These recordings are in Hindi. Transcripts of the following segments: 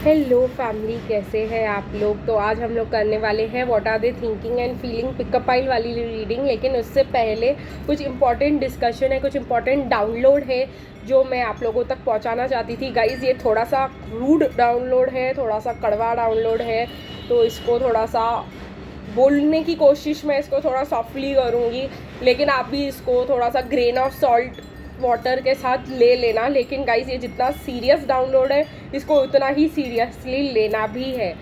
हेलो फैमिली, कैसे हैं आप लोग। तो आज हम लोग करने वाले हैं what are they thinking and feeling pickup आइल वाली रीडिंग। लेकिन उससे पहले कुछ इंपॉर्टेंट डिस्कशन है, कुछ इंपॉर्टेंट डाउनलोड है जो मैं आप लोगों तक पहुंचाना चाहती थी। गाइज़, ये थोड़ा सा रूड डाउनलोड है, थोड़ा सा कड़वा डाउनलोड है, तो इसको थोड़ा सा बोलने की कोशिश मैं इसको थोड़ा सॉफ्टली करूँगी, लेकिन आप भी इसको थोड़ा सा ग्रेन ऑफ सॉल्ट वाटर के साथ ले लेना। लेकिन गाइस, ये जितना सीरियस डाउनलोड है इसको उतना ही सीरियसली लेना भी है।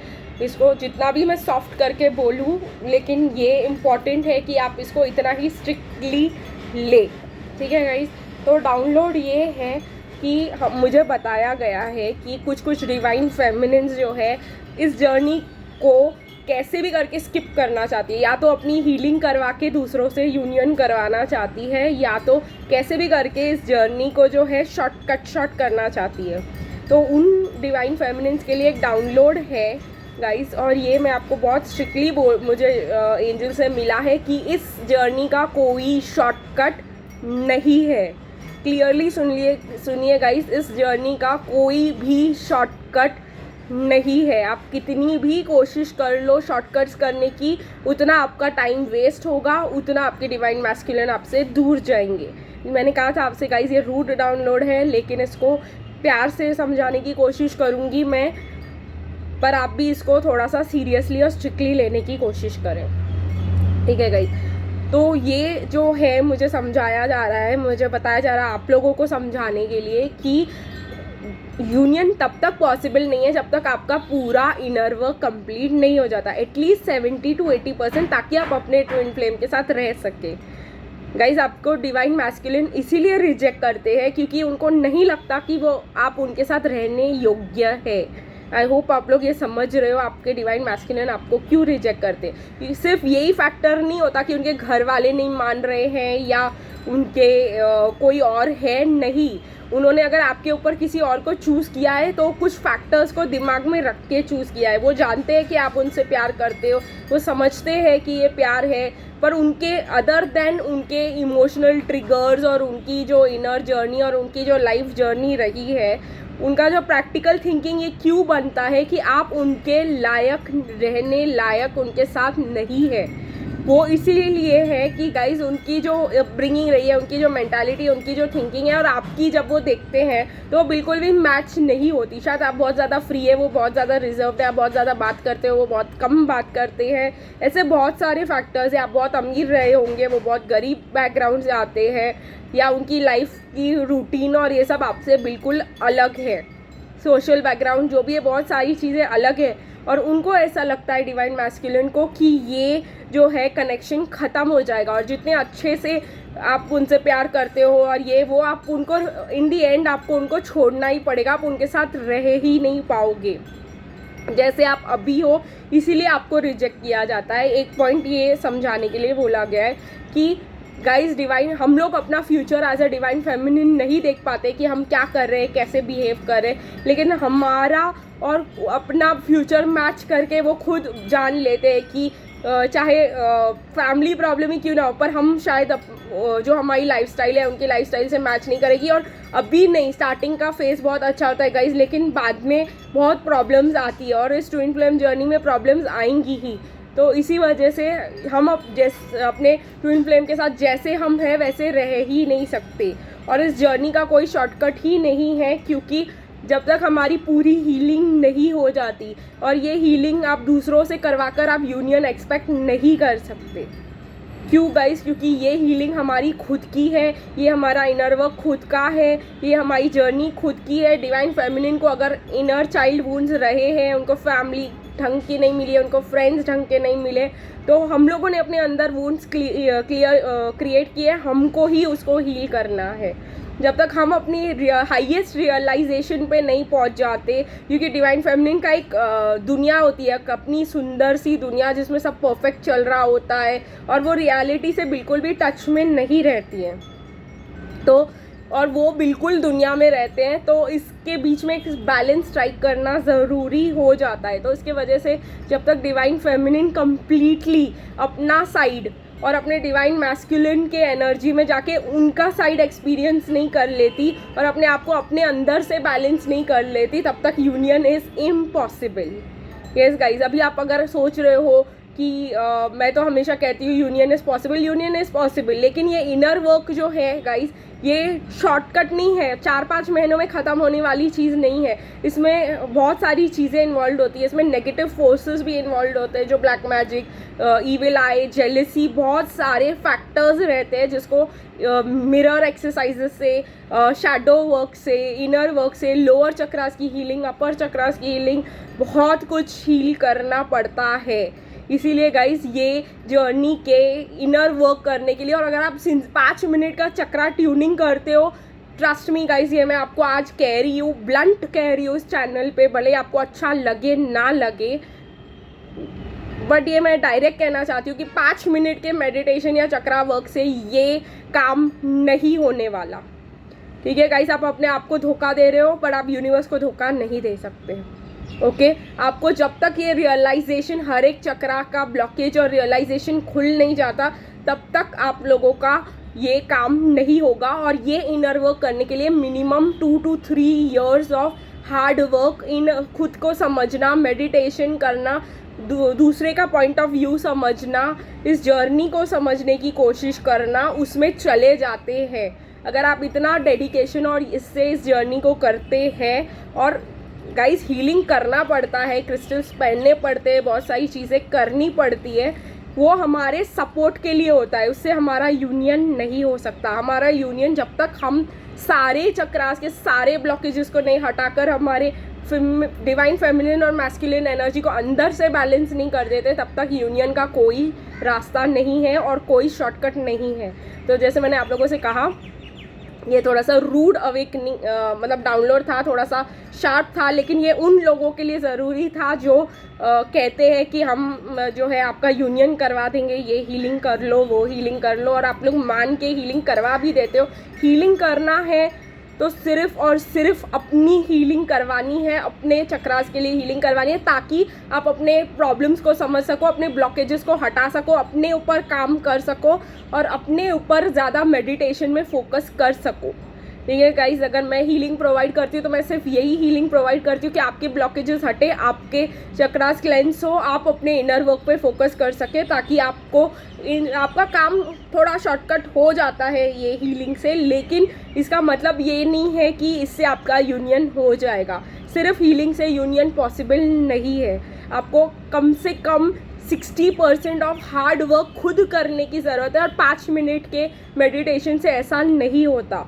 इसको जितना भी मैं सॉफ्ट करके बोलूँ, लेकिन ये इम्पॉर्टेंट है कि आप इसको इतना ही स्ट्रिक्टली ले, ठीक है गाइस। तो डाउनलोड ये है कि मुझे बताया गया है कि कुछ डिवाइन फेमिनिन्स जो है इस जर्नी को कैसे भी करके स्किप करना चाहती है। या तो अपनी हीलिंग करवा के दूसरों से यूनियन करवाना चाहती है, या तो कैसे भी करके इस जर्नी को जो है शॉर्ट करना चाहती है। तो उन डिवाइन फेमिनिन्स के लिए एक डाउनलोड है गाइस, और ये मैं आपको बहुत स्ट्रिक्टली मुझे एंजल से मिला है कि इस जर्नी का कोई शॉर्टकट नहीं है। क्लियरली सुनिए गाइस, इस जर्नी का कोई भी शॉर्टकट नहीं है। आप कितनी भी कोशिश कर लो शॉर्टकट्स करने की, उतना आपका टाइम वेस्ट होगा, उतना आपके डिवाइन मैस्कुलिन आपसे दूर जाएंगे। मैंने कहा था आपसे गाइस, ये रूट डाउनलोड है, लेकिन इसको प्यार से समझाने की कोशिश करूँगी मैं, पर आप भी इसको थोड़ा सा सीरियसली और स्ट्रिक्टली लेने की कोशिश करें, ठीक है गाइस। तो ये जो है मुझे समझाया जा रहा है, मुझे बताया जा रहा है आप लोगों को समझाने के लिए कि यूनियन तब तक पॉसिबल नहीं है जब तक आपका पूरा इनर वर्क कंप्लीट नहीं हो जाता, एटलीस्ट 70 to 80%, ताकि आप अपने ट्विन फ्लेम के साथ रह सके। गाइज, आपको डिवाइन मैस्कुलिन इसीलिए रिजेक्ट करते हैं क्योंकि उनको नहीं लगता कि वो आप उनके साथ रहने योग्य है। आई होप आप लोग ये समझ रहे हो आपके डिवाइन मैस्कुलिन आपको क्यों रिजेक्ट करते हैं। सिर्फ यही फैक्टर नहीं होता कि उनके घर वाले नहीं मान रहे हैं या उनके कोई और है, नहीं। उन्होंने अगर आपके ऊपर किसी और को चूज़ किया है तो कुछ फैक्टर्स को दिमाग में रख के चूज़ किया है। वो जानते हैं कि आप उनसे प्यार करते हो, वो समझते हैं कि ये प्यार है, पर उनके अदर देन उनके इमोशनल ट्रिगर्स और उनकी जो इनर जर्नी और उनकी जो लाइफ जर्नी रही है, उनका जो प्रैक्टिकल थिंकिंग ये क्यों बनता है कि आप उनके लायक रहने लायक उनके साथ नहीं है। वो इसीलिए है कि गाइज उनकी जो ब्रिंगिंग रही है, उनकी जो मेंटालिटी, उनकी जो थिंकिंग है और आपकी जब वो देखते हैं तो वो बिल्कुल भी मैच नहीं होती। शायद आप बहुत ज़्यादा फ्री है, वो बहुत ज़्यादा रिजर्व्ड है, आप बहुत ज़्यादा बात करते हो, वो बहुत कम बात करते हैं। ऐसे बहुत सारे फैक्टर्स हैं। आप बहुत अमीर रहे होंगे, वो बहुत गरीब बैकग्राउंड से आते हैं, या उनकी लाइफ की रूटीन और ये सब आपसे बिल्कुल अलग है। सोशल बैकग्राउंड जो भी है, बहुत सारी चीज़ें अलग है, और उनको ऐसा लगता है डिवाइन मैस्कुलिन को कि ये जो है कनेक्शन ख़त्म हो जाएगा। और जितने अच्छे से आप उनसे प्यार करते हो और ये वो, आप उनको इन दी एंड आपको उनको छोड़ना ही पड़ेगा, आप उनके साथ रह ही नहीं पाओगे जैसे आप अभी हो। इसीलिए आपको रिजेक्ट किया जाता है। एक पॉइंट ये समझाने के लिए बोला गया है कि गाइज डिवाइन, हम लोग अपना future as a divine feminine नहीं देख पाते कि हम क्या कर रहे हैं, कैसे बिहेव कर रहे हैं, लेकिन हमारा और अपना फ्यूचर मैच करके वो खुद जान लेते हैं कि चाहे फैमिली प्रॉब्लम ही क्यों ना हो, पर हम शायद जो हमारी लाइफस्टाइल है उनकी लाइफस्टाइल से मैच नहीं करेगी। और अभी नहीं, स्टार्टिंग का फेस बहुत अच्छा होता है गाइज, लेकिन बाद में बहुत प्रॉब्लम्स आती है और इस ट्विन फ्लेम जर्नी में प्रॉब्लम्स आएंगी ही। तो इसी वजह से हम अपने ट्विन फ्लेम के साथ जैसे हम हैं वैसे रह ही नहीं सकते, और इस जर्नी का कोई शॉर्टकट ही नहीं है, क्योंकि जब तक हमारी पूरी हीलिंग नहीं हो जाती, और ये हीलिंग आप दूसरों से करवाकर आप यूनियन एक्सपेक्ट नहीं कर सकते। क्यों गाइस? क्योंकि ये हीलिंग हमारी खुद की है, ये हमारा इनर वर्क खुद का है, ये हमारी जर्नी खुद की है। डिवाइन फेमिनिन को अगर इनर चाइल्ड वुंड्स रहे हैं, उनको फैमिली ढंग की नहीं मिली है, उनको फ्रेंड्स ढंग के नहीं मिले, तो हम लोगों ने अपने अंदर वुंड्स क्रिएट किए, हमको ही उसको हील करना है। जब तक हम अपनी हाईएस्ट रियलाइजेशन पे नहीं पहुंच जाते, क्योंकि डिवाइन फेमिनिन का एक दुनिया होती है, अपनी सुंदर सी दुनिया जिसमें सब परफेक्ट चल रहा होता है, और वो रियलिटी से बिल्कुल भी टच में नहीं रहती है, तो और वो बिल्कुल दुनिया में रहते हैं, तो इसके बीच में एक बैलेंस स्ट्राइक करना ज़रूरी हो जाता है। तो इसके वजह से जब तक डिवाइन फेमिनिन कम्प्लीटली अपना साइड और अपने डिवाइन मैस्कुलिन के एनर्जी में जाके उनका साइड एक्सपीरियंस नहीं कर लेती और अपने आप को अपने अंदर से बैलेंस नहीं कर लेती, तब तक union is impossible. Yes guys, अभी आप अगर सोच रहे हो कि मैं तो हमेशा कहती हूँ यूनियन इज़ पॉसिबल, लेकिन ये इनर वर्क जो है गाइज, ये शॉर्टकट नहीं है, 4-5 महीनों में ख़त्म होने वाली चीज़ नहीं है। इसमें बहुत सारी चीज़ें इन्वॉल्व होती है, इसमें नेगेटिव फोर्सेस भी इन्वॉल्व होते हैं, जो ब्लैक मैजिक, ईविल आई, जेलसी, बहुत सारे फैक्टर्स रहते हैं जिसको मिरर एक्सरसाइजेस से, शैडो वर्क से, इनर वर्क से, लोअर चक्रास की हीलिंग, अपर चक्रास की हीलिंग, बहुत कुछ हील करना पड़ता है। इसीलिए गाइस ये जर्नी के इनर वर्क करने के लिए, और अगर आप 5 मिनट का चक्रा ट्यूनिंग करते हो, ट्रस्ट मी गाइस, ये मैं आपको आज कह रही हूँ, ब्लंट कह रही हूँ इस चैनल पे, भले आपको अच्छा लगे ना लगे, बट ये मैं डायरेक्ट कहना चाहती हूँ कि 5 मिनट के मेडिटेशन या चक्रा वर्क से ये काम नहीं होने वाला। ठीक है गाइस, आप अपने आप को धोखा दे रहे हो, पर आप यूनिवर्स को धोखा नहीं दे सकते। ओके, आपको जब तक ये रियलाइजेशन, हर एक चक्रा का ब्लॉकेज और रियलाइजेशन खुल नहीं जाता, तब तक आप लोगों का ये काम नहीं होगा। और ये इनर वर्क करने के लिए minimum 2 to 3 years of hard work, इन खुद को समझना, मेडिटेशन करना, दूसरे का पॉइंट ऑफ व्यू समझना, इस जर्नी को समझने की कोशिश करना, उसमें चले जाते हैं। अगर आप इतना डेडिकेशन और इससे इस जर्नी को करते हैं, और गाइस हीलिंग करना पड़ता है, क्रिस्टल्स पहनने पड़ते हैं, बहुत सारी चीज़ें करनी पड़ती है, वो हमारे सपोर्ट के लिए होता है, उससे हमारा यूनियन नहीं हो सकता। हमारा यूनियन जब तक हम सारे चक्रास के सारे ब्लॉकेजेस को नहीं हटाकर हमारे डिवाइन फेमिनिन और मैस्कुलिन एनर्जी को अंदर से बैलेंस नहीं कर देते, तब तक यूनियन का कोई रास्ता नहीं है और कोई शॉर्टकट नहीं है। तो जैसे मैंने आप लोगों से कहा, ये थोड़ा सा रूड अवेकनिंग मतलब डाउनलोड था, थोड़ा सा शार्प था, लेकिन ये उन लोगों के लिए ज़रूरी था जो कहते हैं कि हम जो है आपका यूनियन करवा देंगे, ये हीलिंग कर लो, वो हीलिंग कर लो, और आप लोग मान के हीलिंग करवा भी देते हो। हीलिंग करना है तो सिर्फ और सिर्फ अपनी हीलिंग करवानी है, अपने चक्रास के लिए हीलिंग करवानी है, ताकि आप अपने प्रॉब्लम्स को समझ सको, अपने ब्लॉकेजेस को हटा सको, अपने ऊपर काम कर सको और अपने ऊपर ज़्यादा मेडिटेशन में फोकस कर सको। ठीक है गाइज, अगर मैं हीलिंग प्रोवाइड करती हूँ तो मैं सिर्फ यही हीलिंग प्रोवाइड करती हूँ कि आपके ब्लॉकेजेस हटे, आपके चक्रास क्लेंस हो, आप अपने इनर वर्क पे फोकस कर सके, ताकि आपको आपका काम थोड़ा शॉर्टकट हो जाता है ये हीलिंग से। लेकिन इसका मतलब ये नहीं है कि इससे आपका यूनियन हो जाएगा। सिर्फ हीलिंग से यूनियन पॉसिबल नहीं है, आपको कम से कम 60% ऑफ हार्ड वर्क खुद करने की ज़रूरत है, और 5 मिनट के मेडिटेशन से ऐसा नहीं होता।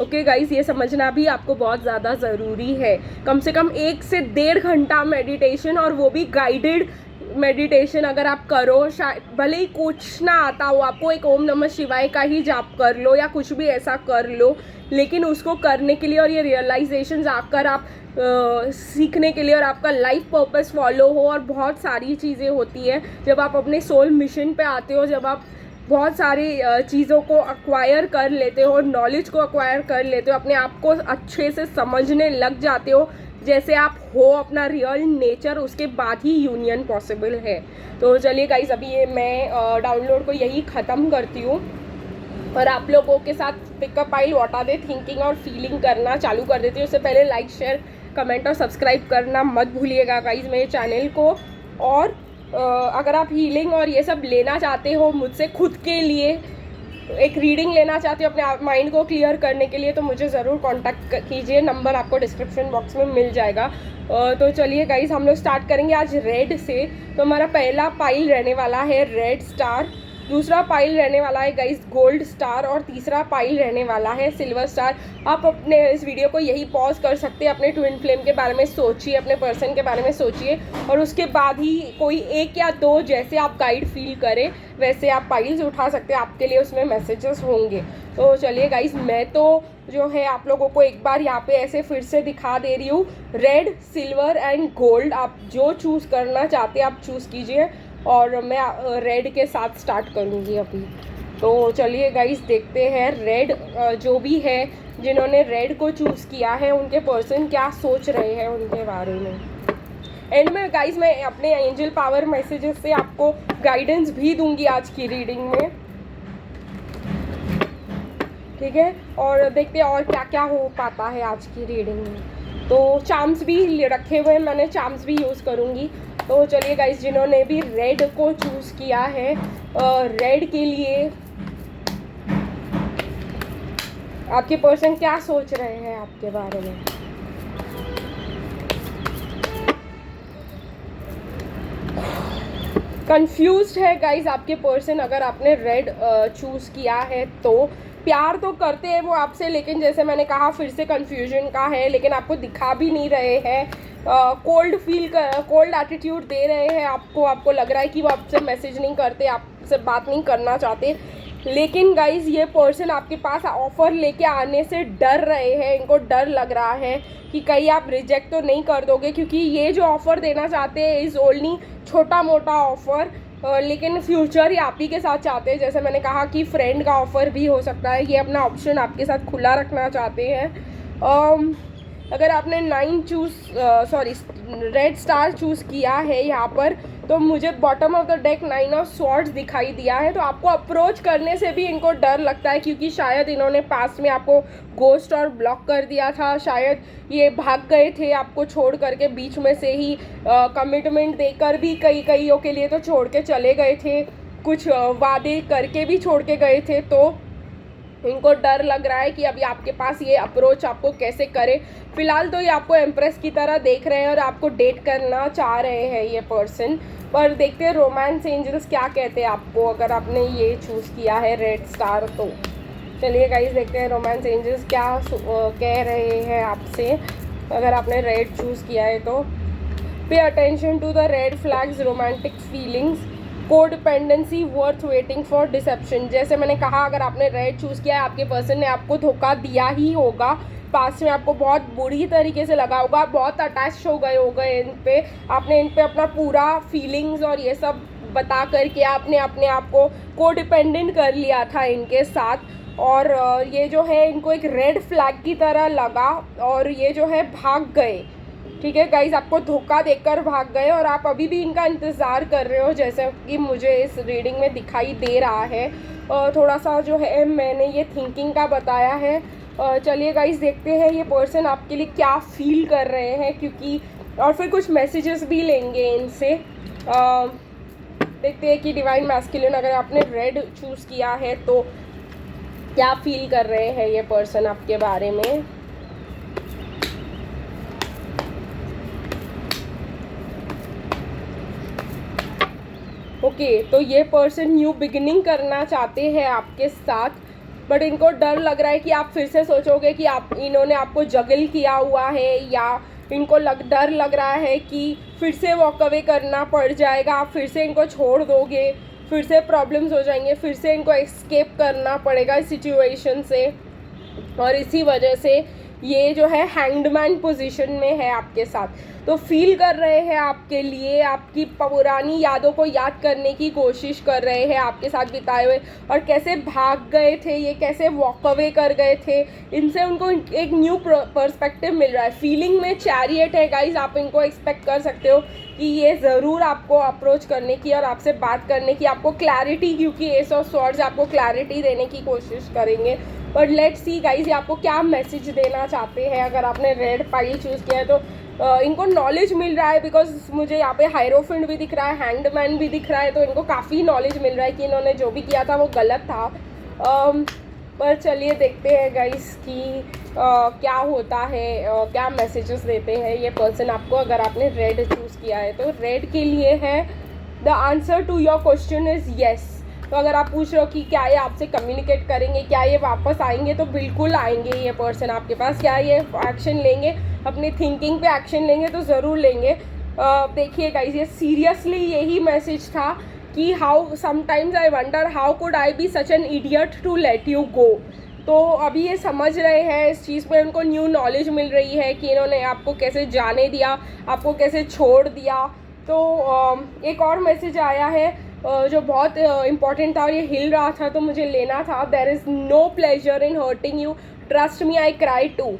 ओके गाइस, ये समझना भी आपको बहुत ज़्यादा ज़रूरी है। कम से कम 1 से 1.5 घंटा मेडिटेशन, और वो भी गाइडेड मेडिटेशन अगर आप करो, शायद भले ही कुछ ना आता हो आपको, एक ओम नमः शिवाय का ही जाप कर लो या कुछ भी ऐसा कर लो, लेकिन उसको करने के लिए और ये रियलाइजेशन आकर आप सीखने के लिए और आपका लाइफ पर्पस फॉलो हो, और बहुत सारी चीज़ें होती है जब आप अपने सोल मिशन पे आते हो, जब आप बहुत सारी चीज़ों को अक्वायर कर लेते हो, नॉलेज को अक्वायर कर लेते हो, अपने आप को अच्छे से समझने लग जाते हो जैसे आप हो, अपना रियल नेचर, उसके बाद ही यूनियन पॉसिबल है। तो चलिए गाइस, अभी ये मैं डाउनलोड को यही ख़त्म करती हूँ और आप लोगों के साथ pick up I'll what are they thinking और फीलिंग करना चालू कर देती हूँ। उससे पहले लाइक, शेयर, कमेंट और सब्सक्राइब करना मत भूलिएगा गाइस मेरे चैनल को। और अगर आप हीलिंग और ये सब लेना चाहते हो मुझसे, खुद के लिए एक रीडिंग लेना चाहते हो अपने माइंड को क्लियर करने के लिए, तो मुझे ज़रूर कांटेक्ट कीजिए, नंबर आपको डिस्क्रिप्शन बॉक्स में मिल जाएगा। तो चलिए गाइस, हम लोग स्टार्ट करेंगे आज रेड से। तो हमारा पहला पाइल रहने वाला है रेड स्टार, दूसरा पाइल रहने वाला है गाइस गोल्ड स्टार, और तीसरा पाइल रहने वाला है सिल्वर स्टार। आप अपने इस वीडियो को यही पॉज कर सकते हैं, अपने ट्विन फ्लेम के बारे में सोचिए, अपने पर्सन के बारे में सोचिए, और उसके बाद ही कोई 1 या 2 जैसे आप गाइड फील करें वैसे आप पाइल्स उठा सकते हैं, आपके लिए उसमें मैसेजेस होंगे। तो चलिए गाइस, मैं तो जो है आप लोगों को एक बार यहाँ पे ऐसे फिर से दिखा दे रही हूँ, रेड, सिल्वर एंड गोल्ड, आप जो चूज़ करना चाहते हैं आप चूज़ कीजिए, और मैं रेड के साथ स्टार्ट करूँगी अभी। तो चलिए गाइस, देखते हैं रेड जो भी है, जिन्होंने रेड को चूज़ किया है उनके पर्सन क्या सोच रहे हैं उनके बारे में। एंड में गाइज मैं अपने एंजल पावर मैसेजेस से आपको गाइडेंस भी दूंगी आज की रीडिंग में, ठीक है। और देखते हैं और क्या क्या हो पाता है आज की रीडिंग में। तो चार्म्स भी रखे हुए हैं मैंने, चार्म्स भी यूज़ करूँगी। तो चलिए गाइज, जिन्होंने भी रेड को चूज़ किया है, रेड के लिए आपके पर्सन क्या सोच रहे हैं आपके बारे में। कंफ्यूज्ड है गाइज आपके पर्सन। अगर आपने रेड चूज़ किया है तो प्यार तो करते हैं वो आपसे, लेकिन जैसे मैंने कहा फिर से कंफ्यूजन का है, लेकिन आपको दिखा भी नहीं रहे हैं। कोल्ड एटीट्यूड दे रहे हैं आपको लग रहा है कि वो आपसे मैसेज नहीं करते, आपसे बात नहीं करना चाहते। लेकिन गाइज ये पर्सन आपके पास ऑफ़र लेके आने से डर रहे हैं। इनको डर लग रहा है कि कहीं आप रिजेक्ट तो नहीं कर दोगे, क्योंकि ये जो ऑफ़र देना चाहते हैं इज़ ओनली छोटा मोटा ऑफ़र, लेकिन फ्यूचर ही आप ही के साथ चाहते हैं। जैसे मैंने कहा कि फ्रेंड का ऑफ़र भी हो सकता है, ये अपना ऑप्शन आपके साथ खुला रखना चाहते हैं। अगर आपने रेड स्टार चूज़ किया है यहाँ पर, तो मुझे bottom of the deck 9 of swords दिखाई दिया है। तो आपको अप्रोच करने से भी इनको डर लगता है, क्योंकि शायद इन्होंने पास्ट में आपको गोस्ट और ब्लॉक कर दिया था, शायद ये भाग गए थे आपको छोड़ करके बीच में से ही, कमिटमेंट देकर भी कईयों के लिए तो छोड़ के चले गए थे, कुछ वादे करके भी छोड़ के गए थे। तो इनको डर लग रहा है कि अभी आपके पास ये अप्रोच आपको कैसे करे। फिलहाल तो ये आपको एम्प्रेस की तरह देख रहे हैं और आपको डेट करना चाह रहे हैं ये पर्सन। पर देखते हैं रोमांस एंजल्स क्या कहते हैं आपको, अगर आपने ये चूज़ किया है रेड स्टार। तो चलिए गाइस देखते हैं रोमांस एंजल्स क्या कह रहे हैं आपसे, अगर आपने रेड चूज़ किया है तो। Pay attention to the red flags, romantic feelings, codependency worth waiting for deception. जैसे मैंने कहा, अगर आपने रेड चूज़ किया है, आपके पर्सन ने आपको धोखा दिया ही होगा, पास्ट में आपको बहुत बुरी तरीके से लगा होगा, बहुत अटैच हो गए इन पे, आपने इन पे अपना पूरा फीलिंग्स और ये सब बता करके आपने अपने आप को कोडिपेंडेंट कर लिया था इनके साथ। और ये जो है इनको एक रेड फ्लैग की तरह लगा और ये जो है भाग गए, ठीक है गाइज, आपको धोखा देकर भाग गए और आप अभी भी इनका इंतज़ार कर रहे हो, जैसे कि मुझे इस रीडिंग में दिखाई दे रहा है। थोड़ा सा जो है मैंने ये थिंकिंग का बताया है। चलिए गाइज देखते हैं ये पर्सन आपके लिए क्या फील कर रहे हैं, क्योंकि और फिर कुछ मैसेजेस भी लेंगे इनसे। देखते हैं कि डिवाइन मैस्कुलिन, अगर आपने रेड चूज़ किया है तो क्या फील कर रहे हैं ये पर्सन आपके बारे में। ओके, तो ये पर्सन न्यू बिगिनिंग करना चाहते हैं आपके साथ, बट इनको डर लग रहा है कि आप फिर से सोचोगे कि इन्होंने आपको जगल किया हुआ है, या इनको डर लग रहा है कि फिर से वॉक अवे करना पड़ जाएगा, आप फिर से इनको छोड़ दोगे, फिर से प्रॉब्लम्स हो जाएंगे, फिर से इनको एस्केप करना पड़ेगा इस सिचुएशन से। और इसी वजह से ये जो है हैंगडमैन पोजीशन में है आपके साथ। तो फील कर रहे हैं आपके लिए, आपकी पुरानी यादों को याद करने की कोशिश कर रहे हैं आपके साथ बिताए हुए, और कैसे भाग गए थे ये, कैसे वॉक अवे कर गए थे, इनसे उनको एक न्यू पर्सपेक्टिव मिल रहा है। फीलिंग में चैरियट है गाइज, आप इनको एक्सपेक्ट कर सकते हो कि ये ज़रूर आपको अप्रोच करने की और आपसे बात करने की, आपको क्लैरिटी, क्योंकि एस ऑफ स्वॉर्ड्स आपको क्लैरिटी देने की कोशिश करेंगे। बट लेट्स सी गाइज ये आपको क्या मैसेज देना चाहते हैं। अगर आपने रेड पाइल चूज़ किया है तो इनको नॉलेज मिल रहा है, बिकॉज मुझे यहाँ पे हायरोफेंट भी दिख रहा है, हैंगडमैन भी दिख रहा है, तो इनको काफ़ी नॉलेज मिल रहा है कि इन्होंने जो भी किया था वो गलत था। पर चलिए देखते हैं गाइस कि क्या होता है, क्या मैसेजेस देते हैं ये पर्सन आपको, अगर आपने रेड चूज़ किया है तो। रेड के लिए है the answer to your question is yes. तो अगर आप पूछ रहे हो कि क्या ये आपसे कम्युनिकेट करेंगे, क्या ये वापस आएंगे, तो बिल्कुल आएंगे ये पर्सन आपके पास। क्या ये एक्शन लेंगे, अपनी थिंकिंग पे एक्शन लेंगे, तो ज़रूर लेंगे। देखिए गाइस, ये सीरियसली यही मैसेज था कि how sometimes I wonder how could I be such an idiot to let you go. तो अभी ये समझ रहे हैं इस चीज़ पे, उनको न्यू नॉलेज मिल रही है कि इन्होंने आपको कैसे जाने दिया, आपको कैसे छोड़ दिया। तो एक और मैसेज आया है जो बहुत इम्पॉर्टेंट था और ये हिल रहा था तो मुझे लेना था। There is no pleasure in hurting you, trust me I cry too.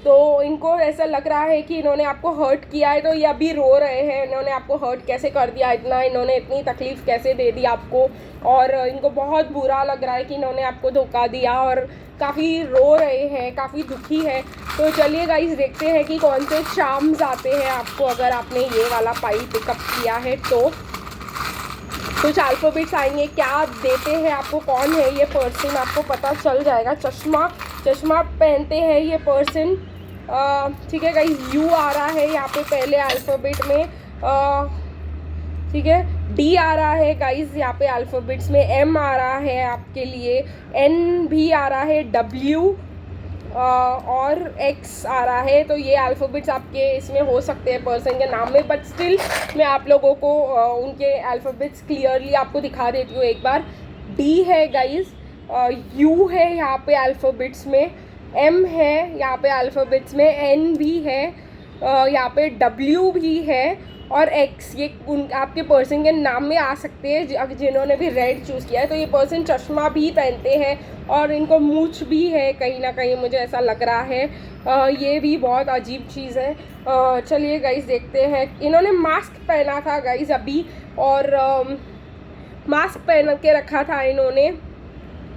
तो इनको ऐसा लग रहा है कि इन्होंने आपको हर्ट किया है, तो ये अभी रो रहे हैं, इन्होंने आपको हर्ट कैसे कर दिया, इन्होंने इतनी तकलीफ़ कैसे दे दी आपको, और इनको बहुत बुरा लग रहा है कि इन्होंने आपको धोखा दिया, और काफ़ी रो रहे हैं, काफ़ी दुखी है। तो चलिए गाइस देखते हैं कि कौन से चार्म्स आते हैं आपको अगर आपने ये वाला पाइल पिकअप किया है तो। कुछ अल्फ़ाबेट्स आएंगे, क्या देते हैं आपको, कौन है ये पर्सन, आपको पता चल जाएगा। चश्मा पहनते हैं ये पर्सन, ठीक है गाइस। यू आ रहा है यहाँ पे पहले अल्फ़ाबेट में, ठीक है। डी आ रहा है गाइस यहाँ पे अल्फ़ाबेट्स में, एम आ रहा है आपके लिए, एन भी आ रहा है, डब्ल्यू और एक्स आ रहा है। तो ये अल्फ़ाबेट्स आपके इसमें हो सकते हैं पर्सन के नाम में, बट स्टिल मैं आप लोगों को उनके अल्फ़ाबेट्स क्लियरली आपको दिखा देती हूँ एक बार। डी है गाइस, यू है यहाँ पे अल्फ़ाबेट्स में, एम है यहाँ पे अल्फ़ाबेट्स में, एन भी है यहाँ पे, डब्ल्यू भी है, और एक्स ये आपके पर्सन के नाम में आ सकते हैं जिन्होंने भी रेड चूज़ किया है। तो ये पर्सन चश्मा भी पहनते हैं और इनको मूंछ भी है कहीं ना कहीं, मुझे ऐसा लग रहा है। ये भी बहुत अजीब चीज़ है। चलिए गाइस देखते हैं। इन्होंने मास्क पहना था गाइस अभी, और मास्क पहन के रखा था इन्होंने,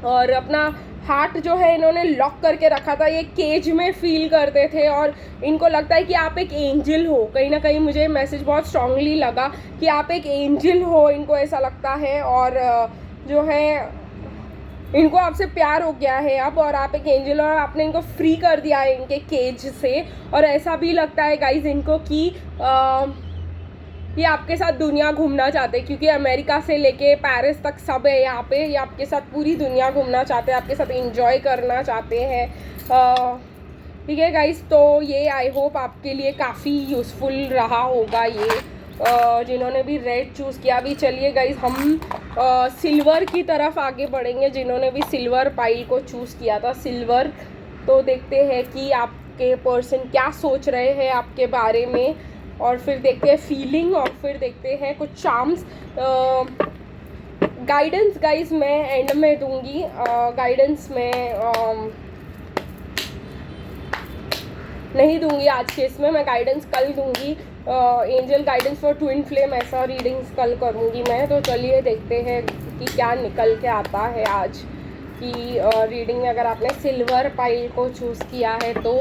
और अपना हार्ट जो है इन्होंने लॉक करके रखा था, ये केज में फील करते थे, और इनको लगता है कि आप एक एंजल हो। कहीं ना कहीं मुझे मैसेज बहुत स्ट्रांगली लगा कि आप एक एंजल हो, इनको ऐसा लगता है, और जो है इनको आपसे प्यार हो गया है अब, और आप एक एंजल, और आपने इनको फ्री कर दिया है इनके केज से। और ऐसा भी लगता है गाइज इनको कि ये आपके साथ दुनिया घूमना चाहते हैं, क्योंकि अमेरिका से लेके पेरिस तक सब है यहाँ पे, ये आपके साथ पूरी दुनिया घूमना चाहते हैं, आपके साथ एंजॉय करना चाहते हैं। ठीक है गाइस, तो ये आई होप आपके लिए काफ़ी यूज़फुल रहा होगा ये, जिन्होंने भी रेड चूज़ किया। अभी चलिए गाइस हम सिल्वर की तरफ आगे बढ़ेंगे, जिन्होंने भी सिल्वर पाइल को चूज़ किया था, सिल्वर। तो देखते हैं कि आपके पर्सन क्या सोच रहे हैं आपके बारे में, और फिर देखते हैं फीलिंग, और फिर देखते हैं कुछ चार्म्स। गाइडेंस गाइस मैं एंड में दूंगी, गाइडेंस में नहीं दूंगी आज के इसमें, मैं गाइडेंस कल दूंगी। Angel guidance for twin flame ऐसा रीडिंग्स कल करूंगी मैं। तो चलिए देखते हैं कि क्या निकल के आता है आज की रीडिंग में, अगर आपने सिल्वर पाइल को चूज़ किया है तो।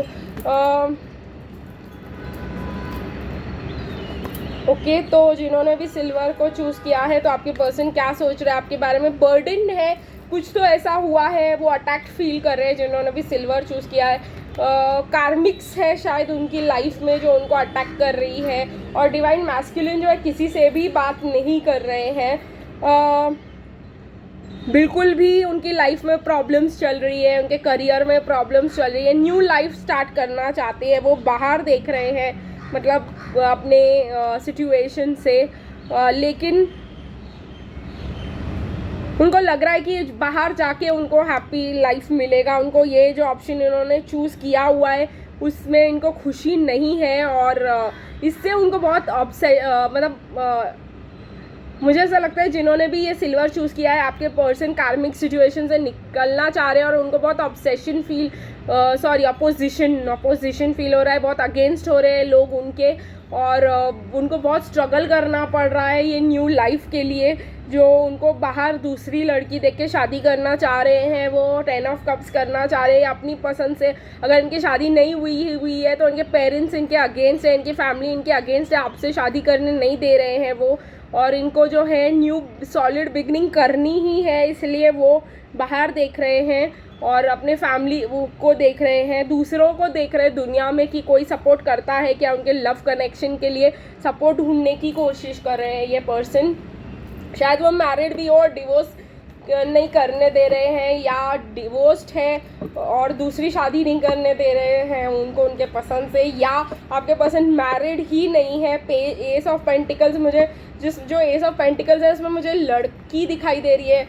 ओके, तो जिन्होंने भी सिल्वर को चूज़ किया है तो आपके पर्सन क्या सोच रहे हैं आपके बारे में, बर्डन है, कुछ तो ऐसा हुआ है, वो अटैक्ट फील कर रहे हैं जिन्होंने भी सिल्वर चूज़ किया है। कार्मिक्स है शायद उनकी लाइफ में जो उनको अटैक कर रही है, और डिवाइन मैस्कुलिन जो है किसी से भी बात नहीं कर रहे हैं, बिल्कुल भी उनकी लाइफ में प्रॉब्लम्स चल रही है, उनके करियर में प्रॉब्लम्स चल रही है, न्यू लाइफ स्टार्ट करना चाहते हैं, वो बाहर देख रहे हैं मतलब अपने सिचुएशन से, लेकिन उनको लग रहा है कि बाहर जाके उनको हैप्पी लाइफ मिलेगा। उनको ये जो ऑप्शन इन्होंने चूज़ किया हुआ है उसमें इनको खुशी नहीं है, और इससे उनको बहुत मतलब मुझे ऐसा लगता है जिन्होंने भी ये सिल्वर चूज़ किया है आपके पर्सन कार्मिक सिचुएशन से निकलना चाह रहे हैं, और उनको बहुत ऑब्सेशन फील अपोजिशन फील हो रहा है, बहुत अगेंस्ट हो रहे हैं लोग उनके, और उनको बहुत स्ट्रगल करना पड़ रहा है ये न्यू लाइफ के लिए। जो उनको बाहर दूसरी लड़की देख के शादी करना चाह रहे हैं, वो 10 ऑफ कप्स करना चाह रहे हैं अपनी पसंद से। अगर इनकी शादी नहीं हुई है तो इनके पेरेंट्स इनके अगेंस्ट है, इनकी फैमिली इनके अगेंस्ट है, आपसे शादी करने नहीं दे रहे हैं वो, और इनको जो है न्यू सॉलिड बिगनिंग करनी ही है, इसलिए वो बाहर देख रहे हैं और अपने फैमिली को देख रहे हैं, दूसरों को देख रहे हैं दुनिया में कि कोई सपोर्ट करता है क्या, उनके लव कनेक्शन के लिए सपोर्ट ढूंढने की कोशिश कर रहे हैं ये पर्सन। शायद वो मैरिड भी हो और डिवोर्स नहीं करने दे रहे हैं, या डिवोर्स्ड है और दूसरी शादी नहीं करने दे रहे हैं उनको उनके पसंद से, या आपके पर्सन मैरिड ही नहीं है। एस ऑफ पेंटिकल्स मुझे जो एस ऑफ पेंटिकल्स है उसमें मुझे लड़की दिखाई दे रही है,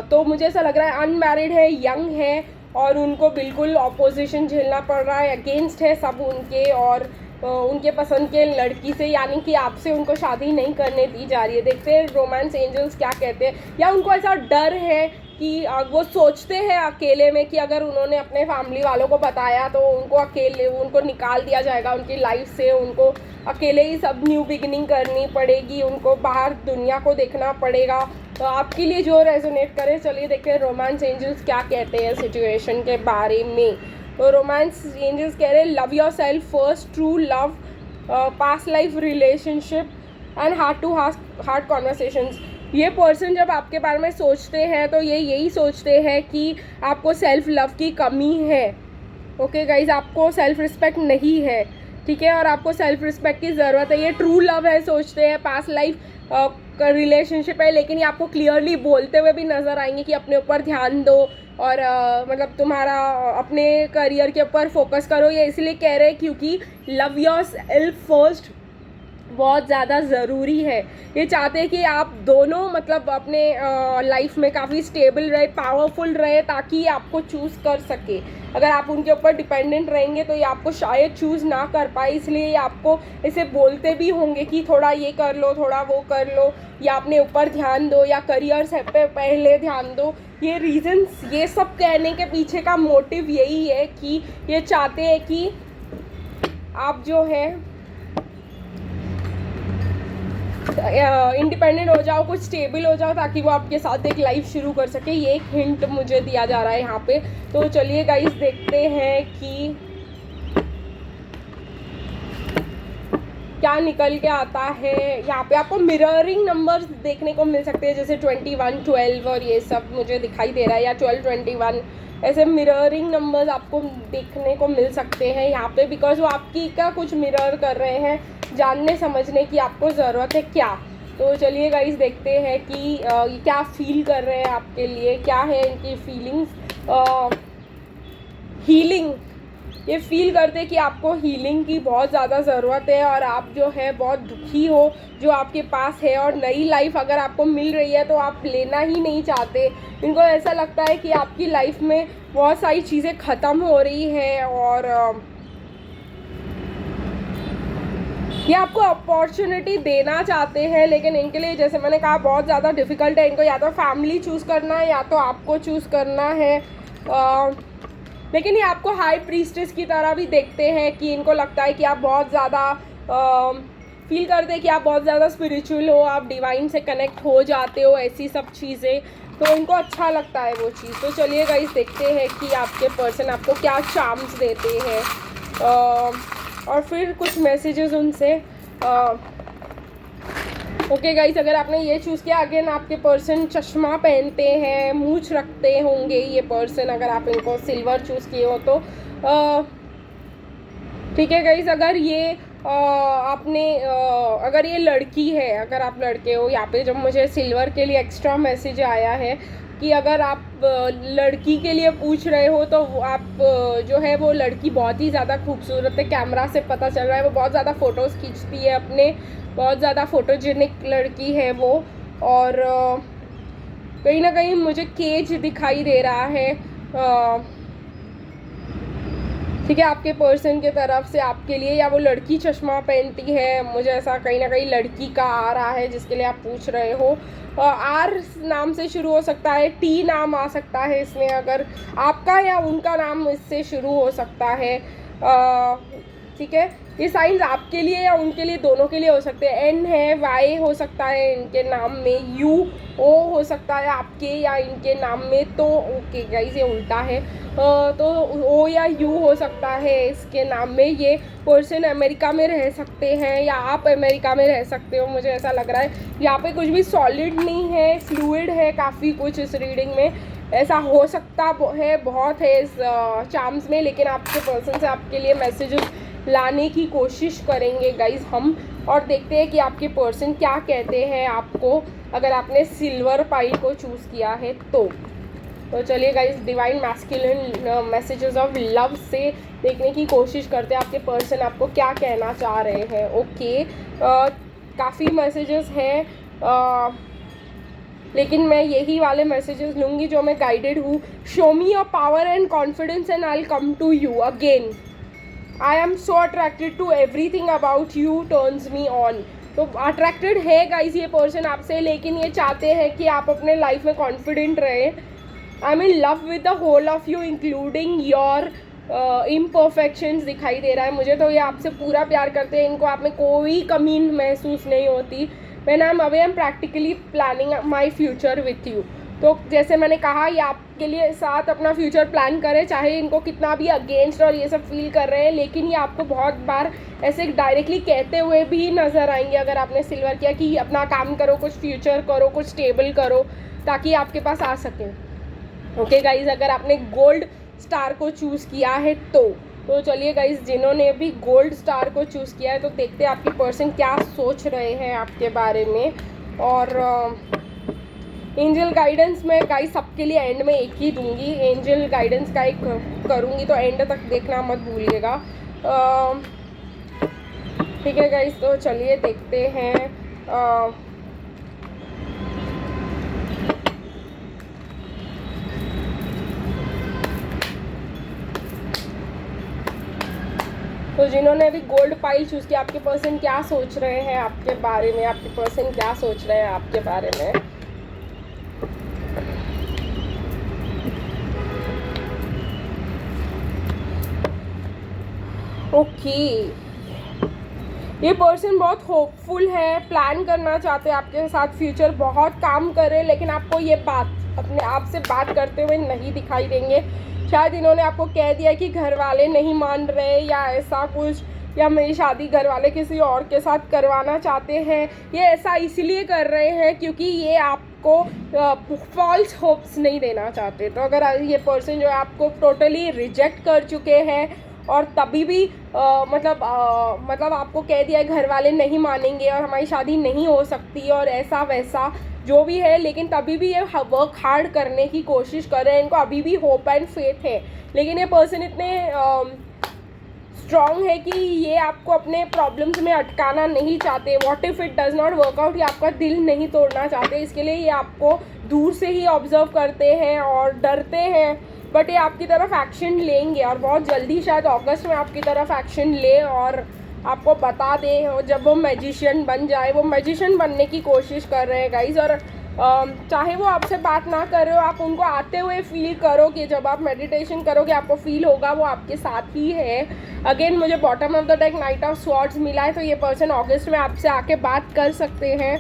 तो मुझे ऐसा लग रहा है अनमैरिड है, यंग है, और उनको बिल्कुल ऑपोजिशन झेलना पड़ रहा है, अगेंस्ट है सब उनके, और उनके पसंद के लड़की से, यानी कि आपसे उनको शादी नहीं करने दी जा रही है। देखते हैं रोमांस एंजल्स क्या कहते हैं, या उनको ऐसा डर है कि वो सोचते हैं अकेले में कि अगर उन्होंने अपने फैमिली वालों को बताया तो उनको निकाल दिया जाएगा उनकी लाइफ से, उनको अकेले ही सब न्यू बिगिनिंग करनी पड़ेगी, उनको बाहर दुनिया को देखना पड़ेगा। तो आपके लिए जो रेजोनेट करे, चलिए देखते हैं रोमांस एंजल्स क्या कहते हैं सिचुएशन के बारे में। तो रोमांस एंजल्स कह रहे हैं love yourself first, true love, past life relationship and heart to heart conversations. ये पर्सन जब आपके बारे में सोचते हैं तो ये यही सोचते हैं कि आपको सेल्फ लव की कमी है। ओके गाइज, आपको सेल्फ रिस्पेक्ट नहीं है, ठीक है, और आपको सेल्फ रिस्पेक्ट की ज़रूरत है। ये ट्रू लव है सोचते हैं, पास्ट लाइफ का रिलेशनशिप है, लेकिन ये आपको क्लियरली बोलते हुए भी नज़र आएंगे कि अपने ऊपर ध्यान दो और मतलब तुम्हारा अपने करियर के ऊपर फोकस करो। ये इसलिए कह रहे हैं क्योंकि लव योर सेल्फ फर्स्ट बहुत ज़्यादा ज़रूरी है। ये चाहते हैं कि आप दोनों मतलब अपने लाइफ में काफ़ी स्टेबल रहे, पावरफुल रहे, ताकि आपको चूज़ कर सके। अगर आप उनके ऊपर डिपेंडेंट रहेंगे तो ये आपको शायद चूज़ ना कर पाए, इसलिए ये आपको इसे बोलते भी होंगे कि थोड़ा ये कर लो, थोड़ा वो कर लो, या अपने ऊपर ध्यान दो, या करियर से पे पहले ध्यान दो। ये रीजंस, ये सब कहने के पीछे का मोटिव यही है कि ये चाहते हैं कि आप जो है इंडिपेंडेंट हो जाओ, कुछ स्टेबल हो जाओ, ताकि वो आपके साथ एक लाइफ शुरू कर सके। ये एक हिंट मुझे दिया जा रहा है यहाँ पे। तो चलिए गाइस देखते हैं कि क्या निकल के आता है। यहाँ पे आपको मिररिंग नंबर्स देखने को मिल सकते हैं, जैसे 21, 12 और ये सब मुझे दिखाई दे रहा है, या 12, 21 ऐसे मिररिंग नंबर्स आपको देखने को मिल सकते हैं यहाँ पे, बिकॉज वो आपकी का कुछ मिरर कर रहे हैं, जानने समझने की आपको ज़रूरत है क्या। तो चलिए गाइस देखते हैं कि ये क्या फील कर रहे हैं आपके लिए, क्या है इनकी फीलिंग्स। हीलिंग, ये फील करते हैं कि आपको हीलिंग की बहुत ज़्यादा ज़रूरत है, और आप जो है बहुत दुखी हो जो आपके पास है, और नई लाइफ अगर आपको मिल रही है तो आप लेना ही नहीं चाहते। इनको ऐसा लगता है कि आपकी लाइफ में बहुत सारी चीज़ें ख़त्म हो रही है, और ये आपको अपॉर्चुनिटी देना चाहते हैं, लेकिन इनके लिए जैसे मैंने कहा बहुत ज़्यादा डिफ़िकल्ट है। इनको या तो फैमिली चूज़ करना है या तो आपको चूज़ करना है। लेकिन ये आपको हाई प्रीस्टेस की तरह भी देखते हैं कि इनको लगता है कि आप बहुत ज़्यादा फील करते हैं कि आप बहुत ज़्यादा स्पिरिचुअल हो, आप डिवाइन से कनेक्ट हो जाते हो, ऐसी सब चीज़ें। तो इनको अच्छा लगता है वो चीज़। तो चलिए गाइस देखते हैं कि आपके पर्सन आपको क्या चार्म्स देते हैं, और फिर कुछ मैसेजेस उनसे। ओके गाइस, अगर आपने ये चूज़ किया, अगेन आपके पर्सन चश्मा पहनते हैं, मूंछ रखते होंगे ये पर्सन, अगर आप इनको सिल्वर चूज़ किए हो तो ठीक है गाइस। अगर ये अगर ये लड़की है, अगर आप लड़के हो, यहाँ पे जब मुझे सिल्वर के लिए एक्स्ट्रा मैसेज आया है कि अगर आप लड़की के लिए पूछ रहे हो तो आप जो है वो लड़की बहुत ही ज़्यादा खूबसूरत है, कैमरा से पता चल रहा है। वो बहुत ज़्यादा फ़ोटोज़ खींचती है अपने, बहुत ज़्यादा फ़ोटोजेनिक लड़की है वो, और कहीं ना कहीं मुझे केज दिखाई दे रहा है, ठीक है, आपके पर्सन के तरफ से आपके लिए। या वो लड़की चश्मा पहनती है, मुझे ऐसा कहीं ना कहीं लड़की का आ रहा है जिसके लिए आप पूछ रहे हो। आर नाम से शुरू हो सकता है, टी नाम आ सकता है इसमें, अगर आपका या उनका नाम इससे शुरू हो सकता है, ठीक है। ये साइंस आपके लिए या उनके लिए, दोनों के लिए हो सकते हैं। एन है, वाई हो सकता है इनके नाम में, यू ओ हो सकता है आपके या इनके नाम में। तो ओके गाइस, ये उल्टा है, तो ओ या यू हो सकता है इसके नाम में। ये पर्सन अमेरिका में रह सकते हैं या आप अमेरिका में रह सकते हो, मुझे ऐसा लग रहा है। यहाँ पे कुछ भी सॉलिड नहीं है, फ्लूइड है काफ़ी कुछ इस रीडिंग में। ऐसा हो सकता है, बहुत है इस चार्म्स में, लेकिन आपके पर्सन से आपके लिए मैसेजेस लाने की कोशिश करेंगे गाइज हम, और देखते हैं कि आपके पर्सन क्या कहते हैं आपको, अगर आपने सिल्वर पाइल को चूज़ किया है तो चलिए guys divine masculine messages of love से देखने की कोशिश करते हैं आपके पर्सन आपको क्या कहना चाह रहे हैं। ओके, काफ़ी मैसेजेस हैं, लेकिन मैं यही वाले मैसेजेस लूँगी जो मैं गाइडेड हूँ। Show me your power and confidence and I will come to you again. I am so attracted to everything about you turns me on. तो अट्रैक्टेड है गाइज ये पर्सन आपसे, लेकिन ये चाहते हैं कि आप अपने लाइफ में कॉन्फिडेंट रहें, I am in love with the whole of you including your imperfections दिखाई दे रहा है मुझे। तो ये आपसे पूरा प्यार करते हैं, इनको आप में कोई कमी महसूस नहीं होती। When I am away I am practically planning my future with you. तो जैसे मैंने कहा, ये आपके लिए साथ अपना फ्यूचर प्लान करें, चाहे इनको कितना भी अगेंस्ट और ये सब फील कर रहे हैं, लेकिन ये आपको बहुत बार ऐसे डायरेक्टली कहते हुए भी नज़र आएंगे अगर आपने सिल्वर किया कि अपना काम करो, कुछ फ्यूचर करो, कुछ स्टेबल करो, ताकि आपके पास आ सकें। ओके गाइज, अगर आपने गोल्ड स्टार को चूज़ किया है तो चलिए गाइज, जिन्होंने भी गोल्ड स्टार को चूज़ किया है तो देखते हैं आपकी पर्सन क्या सोच रहे हैं आपके बारे में। और एंजल गाइडेंस में गाइस सबके लिए एंड में एक ही दूंगी, एंजल गाइडेंस का एक करूंगी, तो एंड तक देखना मत भूलिएगा। ठीक है गाइस, तो चलिए देखते हैं। तो जिन्होंने अभी गोल्ड पाइल चूज़ किया, आपके पर्सन क्या सोच रहे हैं आपके बारे में, आपके पर्सन क्या सोच रहे हैं आपके बारे में। ओके, ये पर्सन बहुत होपफुल है, प्लान करना चाहते हैं आपके साथ फ्यूचर, बहुत काम कर रहे हैं, लेकिन आपको ये बात अपने आप से बात करते हुए नहीं दिखाई देंगे। शायद इन्होंने आपको कह दिया कि घर वाले नहीं मान रहे या ऐसा कुछ, या मेरी शादी घर वाले किसी और के साथ करवाना चाहते हैं। ये ऐसा इसलिए कर रहे हैं क्योंकि ये आपको फॉल्स होप्स नहीं देना चाहते। तो अगर ये पर्सन जो है आपको टोटली रिजेक्ट कर चुके हैं और तभी भी मतलब आपको कह दिया है घर वाले नहीं मानेंगे और हमारी शादी नहीं हो सकती और ऐसा वैसा जो भी है, लेकिन तभी भी ये वर्क हार्ड करने की कोशिश कर रहे हैं, इनको अभी भी होप एंड फेथ है। लेकिन ये पर्सन इतने स्ट्रॉन्ग है कि ये आपको अपने प्रॉब्लम्स में अटकाना नहीं चाहते। What if it does not work out, ये आपका दिल नहीं तोड़ना चाहते। इसके लिए ये आपको दूर से ही ऑब्जर्व करते हैं और डरते हैं, बट ये आपकी तरफ एक्शन लेंगे और बहुत जल्दी, शायद अगस्त में आपकी तरफ एक्शन ले और आपको बता दे। और जब वो मैजिशियन बन जाए, वो मैजिशियन बनने की कोशिश कर रहे हैं गाइज। और चाहे वो आपसे बात ना कर रहे हो, आप उनको आते हुए फील करो कि जब आप मेडिटेशन करोगे आपको फील होगा वो आपके साथ ही है। अगेन मुझे bottom of the deck night of swords मिला है, तो ये पर्सन अगस्त में आपसे आके बात कर सकते हैं।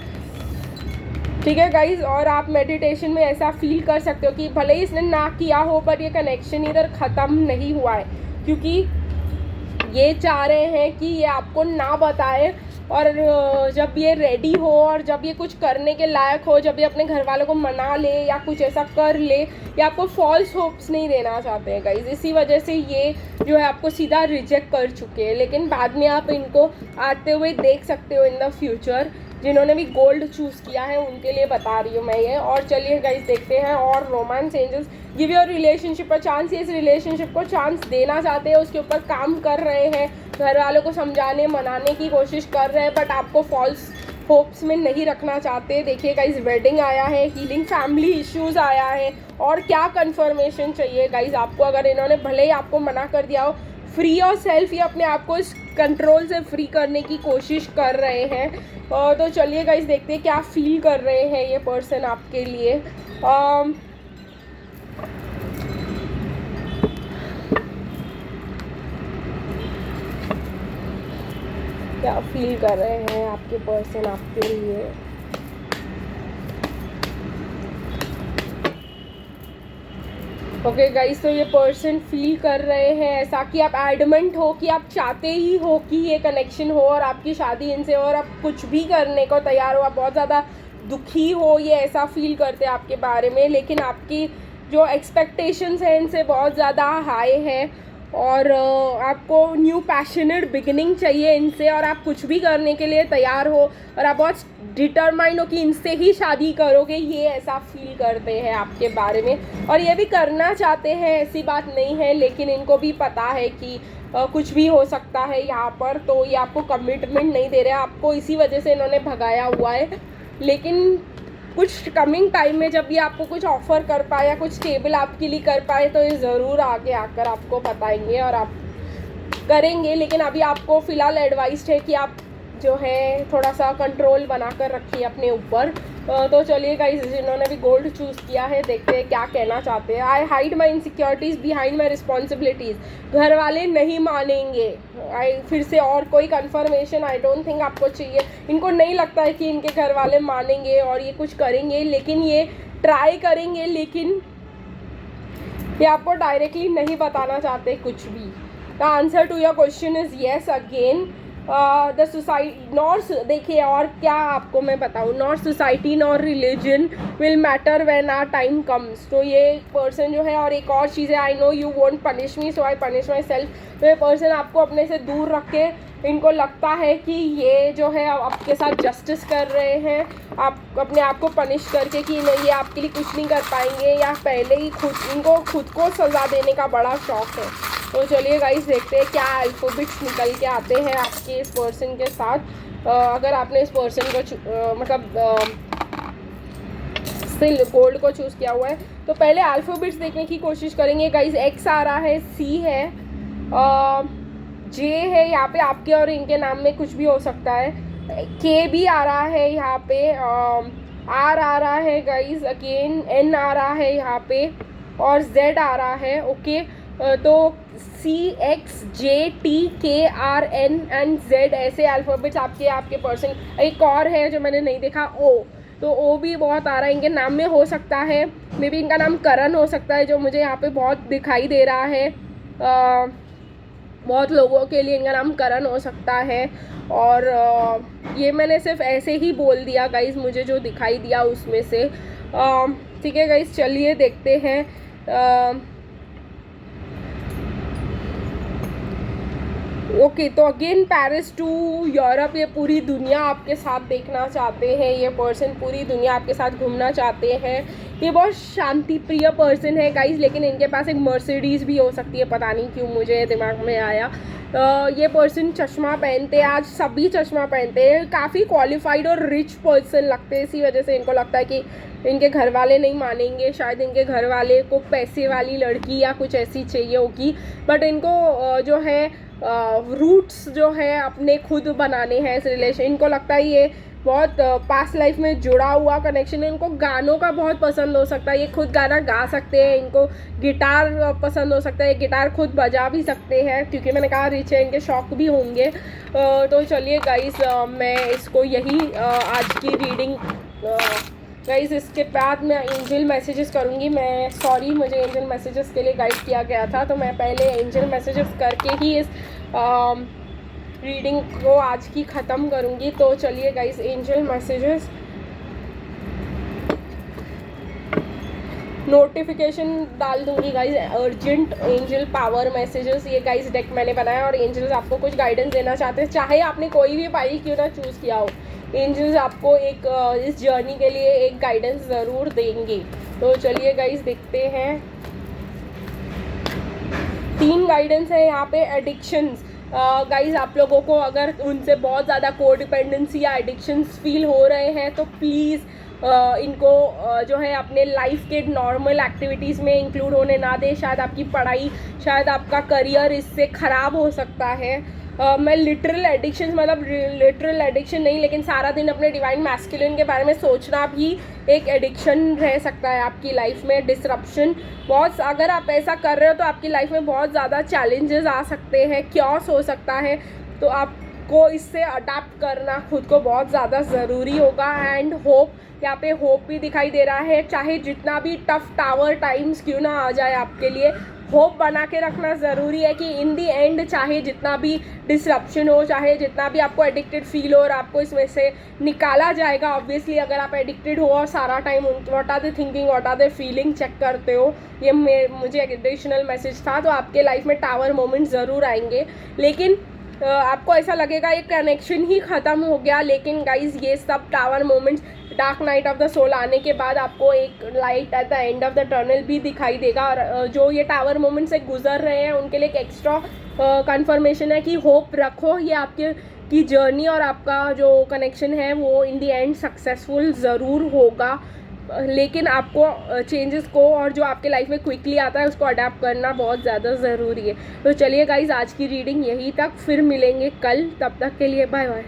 ठीक है गाइज, और आप मेडिटेशन में ऐसा फील कर सकते हो कि भले ही इसने ना किया हो पर ये कनेक्शन इधर ख़त्म नहीं हुआ है, क्योंकि ये चाह रहे हैं कि ये आपको ना बताए और जब ये रेडी हो और जब ये कुछ करने के लायक हो, जब ये अपने घर वालों को मना ले या कुछ ऐसा कर ले, ये आपको फॉल्स होप्स नहीं देना चाहते हैं गाइज। इसी वजह से ये जो है आपको सीधा रिजेक्ट कर चुके हैं, लेकिन बाद में आप इनको आते हुए देख सकते हो इन द फ्यूचर। जिन्होंने भी गोल्ड चूज़ किया है उनके लिए बता रही हूँ मैं ये। और चलिए गाइज देखते हैं। और romance angels give your relationship a chance, ये इस रिलेशनशिप को चांस देना चाहते हैं, उसके ऊपर काम कर रहे हैं, घर वालों को समझाने मनाने की कोशिश कर रहे हैं, बट आपको फॉल्स होप्स में नहीं रखना चाहते। देखिए गाइज, वेडिंग आया है, हीलिंग फैमिली इश्यूज़ आया है, और क्या कन्फर्मेशन चाहिए गाइज आपको। अगर इन्होंने भले ही आपको मना कर दिया हो, फ्री और सेल्फ ये अपने आप को इस कंट्रोल से फ्री करने की कोशिश कर रहे हैं। तो चलिए गाइस देखते हैं क्या फील कर रहे हैं ये पर्सन आपके लिए। क्या फील कर रहे हैं आपके पर्सन आपके लिए। ओके गाइस, तो ये पर्सन फील कर रहे हैं ऐसा कि आप एडमेंट हो, कि आप चाहते ही हो कि ये कनेक्शन हो और आपकी शादी इनसे हो, और आप कुछ भी करने को तैयार हो, आप बहुत ज़्यादा दुखी हो, ये ऐसा फील करते हैं आपके बारे में। लेकिन आपकी जो एक्सपेक्टेशंस हैं इनसे बहुत ज़्यादा हाई है और आपको न्यू पैशनेट बिगिनिंग चाहिए इनसे, और आप कुछ भी करने के लिए तैयार हो और आप बहुत डिटरमाइंड हो कि इनसे ही शादी करोगे, ये ऐसा फील करते हैं आपके बारे में। और ये भी करना चाहते हैं, ऐसी बात नहीं है, लेकिन इनको भी पता है कि कुछ भी हो सकता है यहाँ पर, तो ये आपको कमिटमेंट नहीं दे रहे हैं। आपको इसी वजह से इन्होंने भगाया हुआ है, लेकिन कुछ कमिंग टाइम में जब ये आपको कुछ ऑफ़र कर पाए या कुछ स्टेबल आपके लिए कर पाए, तो ये ज़रूर आगे आकर आपको बताएंगे और आप करेंगे। लेकिन अभी आपको फ़िलहाल एडवाइस है कि आप जो है थोड़ा सा कंट्रोल बना कर रखिए अपने ऊपर, तो चलिए गाइस, जिन्होंने भी गोल्ड चूज़ किया है देखते हैं क्या कहना चाहते हैं। आई hide my insecurities behind my responsibilities. घर वाले नहीं मानेंगे। फिर से और कोई कन्फर्मेशन आई डोंट थिंक आपको चाहिए। इनको नहीं लगता है कि इनके घर वाले मानेंगे और ये कुछ करेंगे, लेकिन ये ट्राई करेंगे, लेकिन ये आपको डायरेक्टली नहीं बताना चाहते कुछ भी। The answer to your question is yes again. The society nor, देखिए और क्या आपको मैं बताऊँ, nor society nor religion will matter when our time comes. तो ये पर्सन जो है, और एक और चीज़ है, I know you won't punish me so I punish my self. तो ये पर्सन आपको अपने से दूर रख के, इनको लगता है कि ये जो है आपके साथ जस्टिस कर रहे हैं, आप अपने आप को पनिश करके कि नहीं ये आपके लिए कुछ नहीं कर पाएंगे, या पहले ही इनको खुद को सज़ा देने का बड़ा शौक है। तो चलिए गाइस देखते हैं क्या अल्फ़ाबेट्स निकल के आते हैं आपके इस पर्सन के साथ। अगर आपने इस पर्सन को स्टिल गोल्ड को चूज़ किया हुआ है तो पहले अल्फ़ाबेट्स देखने की कोशिश करेंगे गाइस। एक्स आ रहा है, सी है, जे है, यहाँ पे आपके और इनके नाम में कुछ भी हो सकता है। के भी आ रहा है यहाँ पे, आर आ रहा है गाइस, अगेन एन आ रहा है यहाँ पे, और जेड आ रहा है। ओके, तो सी एक्स जे टी के आर एन एंड जेड ऐसे अल्फ़ाबेट्स आपके पर्सन। एक और है जो मैंने नहीं देखा, ओ, तो ओ भी बहुत आ रहा है इनके नाम में, हो सकता है मे बी इनका नाम करण हो सकता है, जो मुझे यहाँ पे बहुत दिखाई दे रहा है। बहुत लोगों के लिए इनका नाम करण हो सकता है। और ये मैंने सिर्फ ऐसे ही बोल दिया गाइस, मुझे जो दिखाई दिया उसमें से। ठीक है गाइस, चलिए देखते हैं। ओके, तो अगेन पेरिस टू यूरोप, ये पूरी दुनिया आपके साथ देखना चाहते हैं। ये पर्सन पूरी दुनिया आपके साथ घूमना चाहते हैं। ये बहुत शांति प्रिय पर्सन है गाइस, लेकिन इनके पास एक मर्सिडीज़ भी हो सकती है, पता नहीं क्यों मुझे दिमाग में आया। ये पर्सन चश्मा पहनते हैं, आज सभी चश्मा पहनते हैं, काफ़ी क्वालिफाइड और रिच पर्सन लगते हैं। इसी वजह से इनको लगता है कि इनके घर वाले नहीं मानेंगे, शायद इनके घर वाले को पैसे वाली लड़की या कुछ ऐसी चाहिए होगी। बट इनको जो है रूट्स जो है अपने खुद बनाने हैं इस रिलेशन। इनको लगता है ये बहुत पास्ट लाइफ में जुड़ा हुआ कनेक्शन है। इनको गानों का बहुत पसंद हो सकता है, ये खुद गाना गा सकते हैं। इनको गिटार पसंद हो सकता है, गिटार खुद बजा भी सकते हैं, क्योंकि मैंने कहा रिच है, इनके शौक भी होंगे। तो चलिए गाइस, मैं इसको यही आज की रीडिंग गाइस, इसके बाद मैं एंजल मैसेजेस करूँगी। मैं सॉरी, मुझे एंजल मैसेजेस के लिए गाइड किया गया था, तो मैं पहले एंजल मैसेजेस करके ही इस रीडिंग को आज की ख़त्म करूँगी। तो चलिए गाइस, एंजल मैसेजेस नोटिफिकेशन डाल दूँगी guys, urgent angel power messages. ये गाइस डेक मैंने बनाया और एंजल्स आपको कुछ गाइडेंस देना चाहते हैं, चाहे आपने कोई भी पाई क्यों ना चूज़ किया हो। एंजल्स आपको एक इस जर्नी के लिए एक गाइडेंस ज़रूर देंगे। तो चलिए गाइस देखते हैं। 3 गाइडेंस है यहाँ पे। एडिक्शंस गाइस, आप लोगों को अगर उनसे बहुत ज़्यादा कोडिपेंडेंसी या एडिक्शंस फील हो रहे हैं तो प्लीज़ इनको जो है अपने लाइफ के नॉर्मल एक्टिविटीज़ में इंक्लूड होने ना दें। शायद आपकी पढ़ाई, शायद आपका करियर इससे ख़राब हो सकता है। मैं लिटरल एडिक्शन, मतलब लिटरल एडिक्शन नहीं, लेकिन सारा दिन अपने डिवाइन मैस्कुलिन के बारे में सोचना भी एक एडिक्शन रह सकता है आपकी लाइफ में। डिसरप्शन बहुत, अगर आप ऐसा कर रहे हो तो आपकी लाइफ में बहुत ज़्यादा चैलेंजेस आ सकते हैं, क्योस हो सकता है। तो आपको इससे अडाप्ट करना खुद को बहुत ज़्यादा ज़रूरी होगा। एंड होप, यहाँ पे होप भी दिखाई दे रहा है। चाहे जितना भी टफ टावर टाइम्स क्यों ना आ जाए आपके लिए, होप बना के रखना ज़रूरी है कि इन दी एंड चाहे जितना भी डिसरप्शन हो, चाहे जितना भी आपको एडिक्टेड फील हो, और आपको इसमें से निकाला जाएगा। ऑब्वियसली अगर आप एडिक्टेड हो और सारा time what are the thinking, what are the feeling check करते हो, ये मुझे एडिशनल मैसेज था। तो आपके लाइफ में टावर मोमेंट ज़रूर आएंगे, लेकिन आपको ऐसा लगेगा ये कनेक्शन ही ख़त्म हो गया। लेकिन गाइज, ये सब tower moments, dark night of the soul आने के बाद आपको एक light at the end of the tunnel भी दिखाई देगा। और जो ये टावर मोमेंट से गुजर रहे हैं उनके लिए एक एक्स्ट्रा कंफर्मेशन है कि होप रखो, ये आपके की जर्नी और आपका जो कनेक्शन है वो इन दी एंड सक्सेसफुल ज़रूर होगा। लेकिन आपको चेंजेस को और जो आपके लाइफ में क्विकली आता है उसको अडेप्ट करना बहुत ज़्यादा ज़रूरी है। तो चलिए गाइज, आज की रीडिंग यहीं तक, फिर मिलेंगे कल, तब तक के लिए बाय बाय।